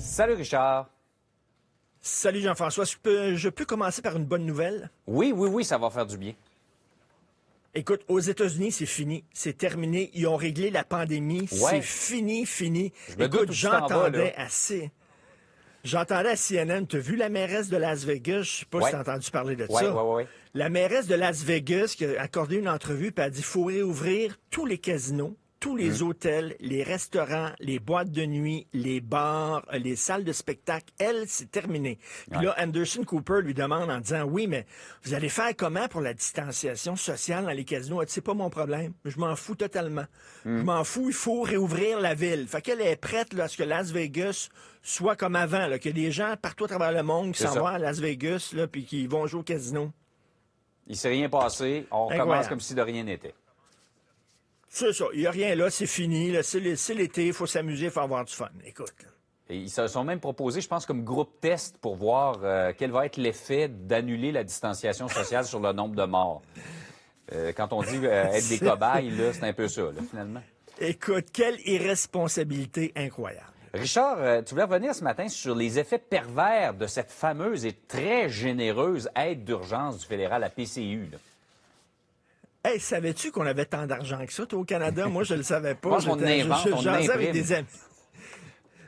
Salut Richard. Salut Jean-François, je peux commencer par une bonne nouvelle? Oui, ça va faire du bien. Écoute, aux États-Unis, c'est fini, c'est terminé, ils ont réglé la pandémie, Ouais. c'est fini. Je me doute où tu t'en vas, là. J'entendais à CNN, t'as vu la mairesse de Las Vegas? Je sais pas Ouais. si t'as entendu parler de Ouais, ça. ouais. La mairesse de Las Vegas qui a accordé une entrevue, puis a dit, faut réouvrir tous les casinos, tous les hôtels, les restaurants, les boîtes de nuit, les bars, les salles de spectacle. Elle, c'est terminé. Puis Ouais. là, Anderson Cooper lui demande en disant, oui, mais vous allez faire comment pour la distanciation sociale dans les casinos? Elle dit, c'est pas mon problème. Je m'en fous totalement. Je m'en fous, il faut réouvrir la ville. Fait qu'elle est prête là, à ce que Las Vegas soit comme avant, là, que des gens partout à travers le monde qui C'est s'en ça. vont à Las Vegas, là, puis qui vont jouer au casino. Il s'est rien passé. On recommence Incroyable. comme si de rien n'était. C'est ça, il n'y a rien là, c'est fini, là, c'est l'été, il faut s'amuser, il faut avoir du fun. Écoute. Là. Et ils se sont même proposés, je pense, comme groupe test pour voir quel va être l'effet d'annuler la distanciation sociale sur le nombre de morts. Quand on dit être des cobayes, là, c'est un peu ça, là, finalement. Écoute, quelle irresponsabilité incroyable. Richard, tu voulais revenir ce matin sur les effets pervers de cette fameuse et très généreuse aide d'urgence du fédéral à PCU. Là. Hey, savais-tu qu'on avait tant d'argent que ça, toi, au Canada? Moi, je le savais pas. Je pense qu'on invente, on jasais avec imprime. des amis.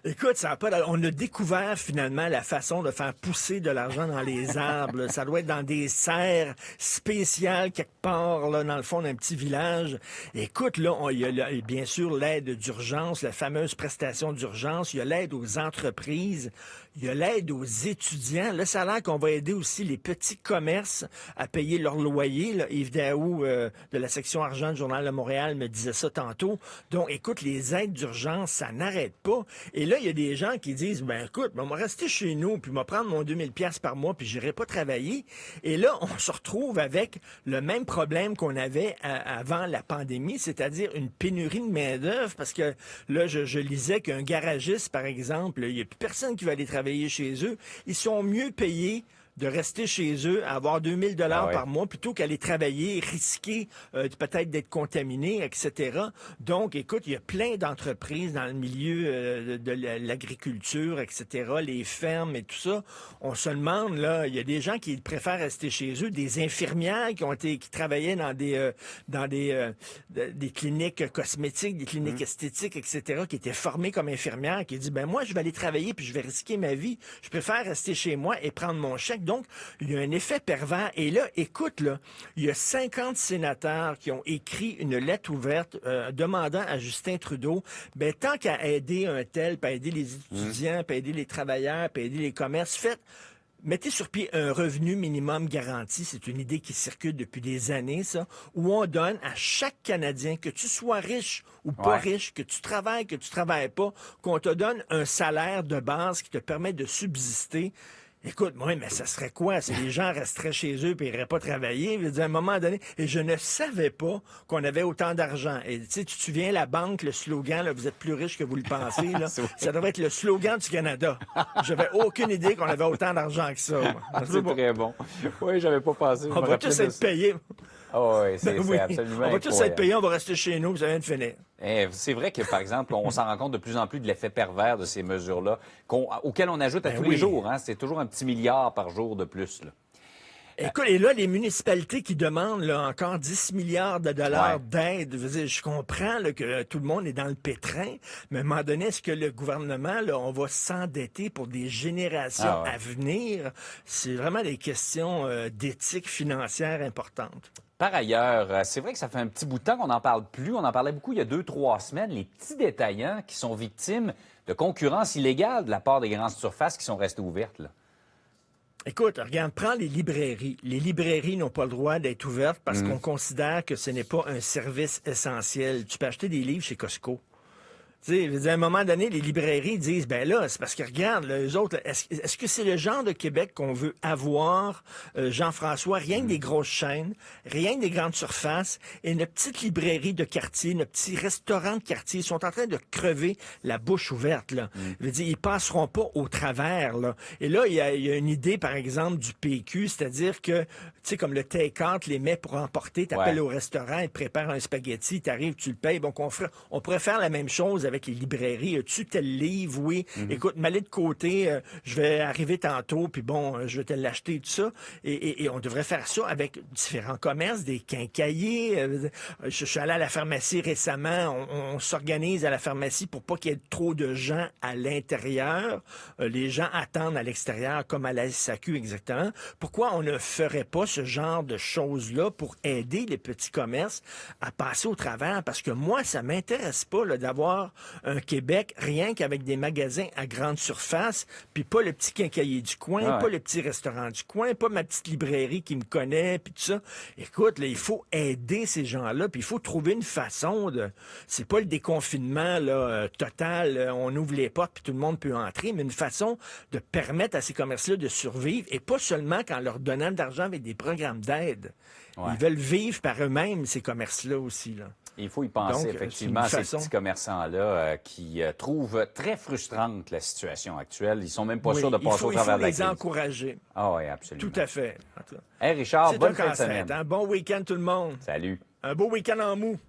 Écoute, ça a pas on a découvert finalement la façon de faire pousser de l'argent dans les arbres. Là. Ça doit être dans des serres spéciales quelque part là, dans le fond d'un petit village. Écoute, là, il y a bien sûr l'aide d'urgence, la fameuse prestation d'urgence. Il y a l'aide aux entreprises. Il y a l'aide aux étudiants. Là, ça a l'air qu'on va aider aussi les petits commerces à payer leur loyer. Là. Yves Daou de la section argent du Journal de Montréal me disait ça tantôt. Donc, écoute, les aides d'urgence, ça n'arrête pas. Et là, il y a des gens qui disent, ben écoute, on va rester chez nous, puis on va prendre mon 2000 pièces par mois, puis j'irai pas travailler. Et là, on se retrouve avec le même problème qu'on avait avant la pandémie, c'est-à-dire une pénurie de main-d'œuvre, parce que là, je lisais qu'un garagiste, par exemple, il y a plus personne qui va aller travailler chez eux. Ils sont mieux payés de rester chez eux, à avoir 2000 dollars Ah ouais. par mois, plutôt qu'aller travailler, risquer peut-être d'être contaminé, etc. Donc, écoute, il y a plein d'entreprises dans le milieu de l'agriculture, etc., les fermes et tout ça. On se demande, là, il y a des gens qui préfèrent rester chez eux, des infirmières qui travaillaient dans des cliniques cosmétiques, des cliniques esthétiques, etc., qui étaient formées comme infirmières, qui disent, ben moi, je vais aller travailler puis je vais risquer ma vie. Je préfère rester chez moi et prendre mon chèque. Donc, il y a un effet pervers. Et là, écoute, là, il y a 50 sénateurs qui ont écrit une lettre ouverte demandant à Justin Trudeau, ben tant qu'à aider un tel, puis à aider les étudiants, puis à aider les travailleurs, puis à aider les commerces, mettez sur pied un revenu minimum garanti. C'est une idée qui circule depuis des années, ça, où on donne à chaque Canadien, que tu sois riche ou pas riche, que tu travailles pas, qu'on te donne un salaire de base qui te permet de subsister. Écoute, moi, mais ça serait quoi? Si les gens resteraient chez eux et n'iraient pas travailler, je veux dire, à un moment donné, et je ne savais pas qu'on avait autant d'argent. Et tu sais, tu te souviens, la banque, le slogan, là, vous êtes plus riche que vous le pensez, là, ça devrait être le slogan du Canada. J'avais aucune idée qu'on avait autant d'argent que ça. C'est très bon. Oui, j'avais pas pensé. On va tous être payés. Oh, oui, c'est Oui. absolument On va tous incroyable. être payés, on va rester chez nous, ça vient de finir. C'est vrai que, par exemple, on s'en rend compte de plus en plus de l'effet pervers de ces mesures-là, auxquelles on ajoute à tous les jours. Hein, c'est toujours un petit milliard par jour de plus. Là. Écoute, et là, les municipalités qui demandent là, encore 10 milliards de dollars d'aide, je comprends là, que tout le monde est dans le pétrin, mais à un moment donné, est-ce que le gouvernement, là, on va s'endetter pour des générations à venir? C'est vraiment des questions d'éthique financière importantes. Par ailleurs, c'est vrai que ça fait un petit bout de temps qu'on n'en parle plus. On en parlait beaucoup il y a 2-3 semaines. Les petits détaillants qui sont victimes de concurrence illégale de la part des grandes surfaces qui sont restées ouvertes. Là. Écoute, regarde, prends les librairies. Les librairies n'ont pas le droit d'être ouvertes parce qu'on considère que ce n'est pas un service essentiel. Tu peux acheter des livres chez Costco. Tu sais, à un moment donné, les librairies disent, ben là, c'est parce que regarde, là, eux autres, est-ce que c'est le genre de Québec qu'on veut avoir, Jean-François, rien que des grosses chaînes, rien que des grandes surfaces, et une petite librairie de quartier, nos petits restaurants de quartier, ils sont en train de crever la bouche ouverte, là. Je veux dire, ils passeront pas au travers, là. Et là, il y a une idée, par exemple, du PQ, c'est-à-dire que, tu sais, comme le take-out, les mets pour emporter, t'appelles au restaurant, ils te préparent un spaghetti, t'arrives, tu le payes, donc on pourrait faire la même chose avec les librairies. As-tu tel livre? Oui. Écoute, m'aller de côté, je vais arriver tantôt, puis bon, je vais te l'acheter, tout ça. Et on devrait faire ça avec différents commerces, des quincailliers. Je suis allé à la pharmacie récemment. On s'organise à la pharmacie pour pas qu'il y ait trop de gens à l'intérieur. Les gens attendent à l'extérieur, comme à la SAQ exactement. Pourquoi on ne ferait pas ce genre de choses-là pour aider les petits commerces à passer au travers? Parce que moi, ça m'intéresse pas là, d'avoir un Québec rien qu'avec des magasins à grande surface, puis pas le petit quincaillier du coin, pas le petit restaurant du coin, pas ma petite librairie qui me connaît, puis tout ça. Écoute, là, il faut aider ces gens-là, puis il faut trouver une façon de... C'est pas le déconfinement là, total, on ouvre les portes, puis tout le monde peut entrer, mais une façon de permettre à ces commerces-là de survivre, et pas seulement qu'en leur donnant de l'argent avec des programmes d'aide. Ouais. Ils veulent vivre par eux-mêmes, ces commerces-là aussi, là. Il faut y penser, Donc, effectivement, à ces petits commerçants-là qui trouvent très frustrante la situation actuelle. Ils sont même pas sûrs de passer au travers de la crise. Il faut les encourager. Ah oui, absolument. Tout à fait. Hey Richard, bonne fin de semaine. Un bon week-end tout le monde. Salut. Un beau week-end en mou.